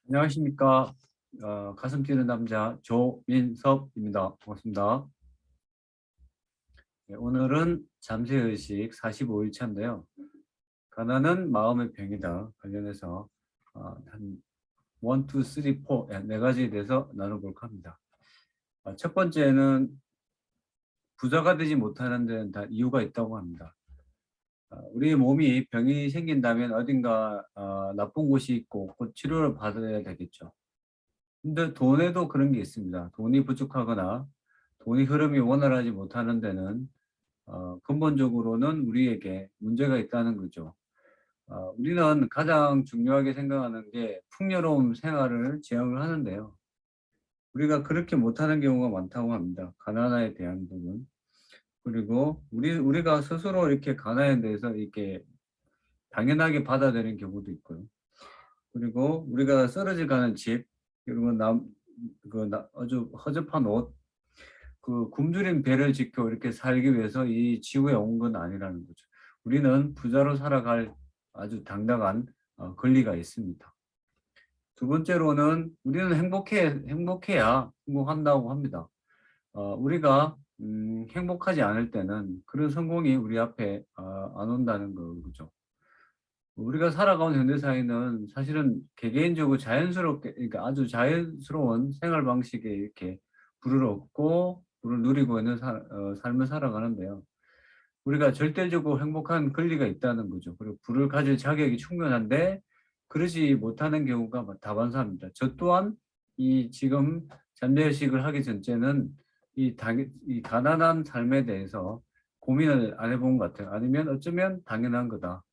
안녕하십니까. 가슴 뛰는 남자 조민섭입니다. 반갑습니다. 네, 오늘은 잠재의식 45일차인데요. 가난은 마음의 병이다 관련해서 한 1, 2, 3, 4 네 가지에 대해서 나눠볼까 합니다. 첫 번째는 부자가 되지 못하는 데는 다 이유가 있다고 합니다. 우리 몸이 병이 생긴다면 어딘가 나쁜 곳이 있고 곧 치료를 받아야 되겠죠. 근데 돈에도 그런 게 있습니다. 돈이 부족하거나 돈의 흐름이 원활하지 못하는 데는 근본적으로는 우리에게 문제가 있다는 거죠. 우리는 가장 중요하게 생각하는 게 풍요로운 생활을 지향을 하는데요. 우리가 그렇게 못하는 경우가 많다고 합니다. 가난에 대한 부분. 그리고 우리가 스스로 이렇게 가난에 대해서 이렇게 당연하게 받아들이는 경우도 있고요. 그리고 우리가 쓰러져 가는 집, 그리고 아주 허접한 옷, 굶주린 배를 지켜 이렇게 살기 위해서 이 지구에 온 건 아니라는 거죠. 우리는 부자로 살아갈 아주 당당한 권리가 있습니다. 두 번째로는 우리는 행복해야 성공한다고 합니다. 우리가 행복하지 않을 때는 그런 성공이 우리 앞에 안 온다는 거죠. 우리가 살아가는 현대 사회는 사실은 개개인적으로 자연스럽게, 그러니까 아주 자연스러운 생활 방식에 이렇게 불을 얻고 불을 누리고 있는 삶을 살아가는데요. 우리가 절대적으로 행복한 권리가 있다는 거죠. 그리고 불을 가질 자격이 충분한데 그러지 못하는 경우가 다반사입니다. 저 또한 이 지금 잠재의식을 하기 전째는 이 가난한 삶에 대해서 고민을 안 해본 것 같아요. 아니면 어쩌면 당연한 거다.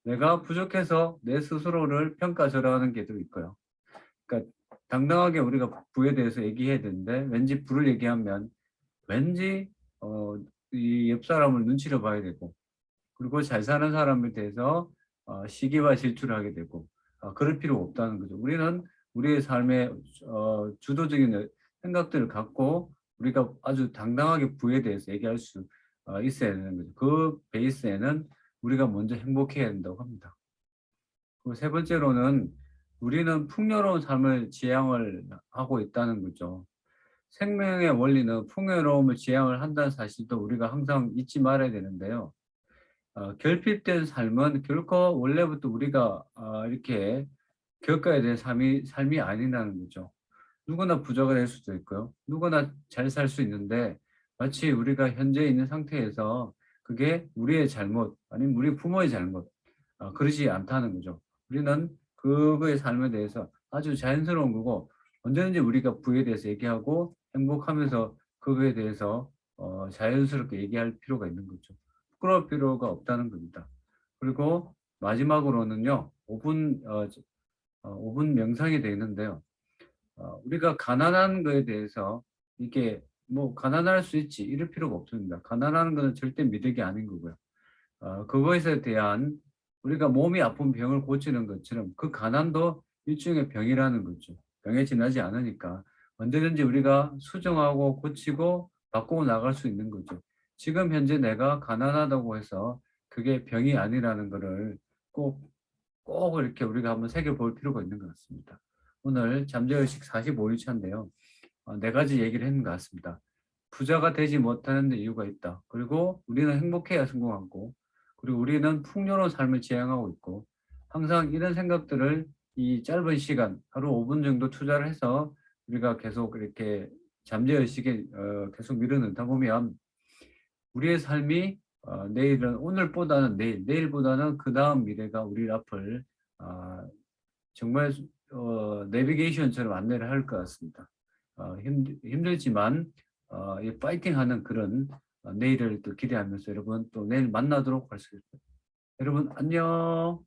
내가 부족해서 내 스스로를 평가절하하는 게도 있고요. 그러니까 당당하게 우리가 부에 대해서 얘기해야 되는데 왠지 부를 얘기하면 왠지 이 옆 사람을 눈치를 봐야 되고 그리고 잘 사는 사람에 대해서 시기와 질투를 하게 되고 그럴 필요가 없다는 거죠. 우리는 우리의 삶의 주도적인 생각들을 갖고 우리가 아주 당당하게 부에 대해서 얘기할 수 있어야 되는 거죠. 그 베이스에는 우리가 먼저 행복해야 된다고 합니다. 그리고 세 번째로는 우리는 풍요로운 삶을 지향을 하고 있다는 거죠. 생명의 원리는 풍요로움을 지향을 한다는 사실도 우리가 항상 잊지 말아야 되는데요. 결핍된 삶은 결코 원래부터 우리가 이렇게 겪어야 될 삶이 아니라는 거죠. 누구나 부자가 될 수도 있고요. 누구나 잘 살 수 있는데 마치 우리가 현재 있는 상태에서 그게 우리의 잘못 아니면 우리 부모의 잘못 그러지 않다는 거죠. 우리는 그거의 삶에 대해서 아주 자연스러운 거고 언제든지 우리가 부에 대해서 얘기하고 행복하면서 그거에 대해서 자연스럽게 얘기할 필요가 있는 거죠. 부끄러울 필요가 없다는 겁니다. 그리고 마지막으로는요. 5분 명상이 되어 있는데요. 우리가 가난한 거에 대해서 이게 뭐 가난할 수 있지 이럴 필요가 없습니다. 가난하는 것은 절대 미덕이 아닌 거고요. 그것에 대한 우리가 몸이 아픈 병을 고치는 것처럼 그 가난도 일종의 병이라는 거죠. 병에 지나지 않으니까 언제든지 우리가 수정하고 고치고 바꾸고 나갈 수 있는 거죠. 지금 현재 내가 가난하다고 해서 그게 병이 아니라는 거를 꼭, 꼭 이렇게 우리가 한번 새겨볼 필요가 있는 것 같습니다. 오늘 잠재의식 45일 차인데요. 네 가지 얘기를 했는 것 같습니다. 부자가 되지 못하는 데 이유가 있다. 그리고 우리는 행복해야 성공하고 그리고 우리는 풍요로운 삶을 지향하고 있고 항상 이런 생각들을 이 짧은 시간 하루 5분 정도 투자를 해서 우리가 계속 이렇게 잠재의식에 계속 밀어넣다 보면 우리의 삶이 내일은 오늘보다는 내일보다는 그 다음 미래가 우리 앞을 아, 정말 내비게이션처럼 안내를 할 것 같습니다. 힘들지만 이 파이팅하는 그런 내일을 또 기대하면서 여러분 또 내일 만나도록 할 수 있습니다. 여러분 안녕.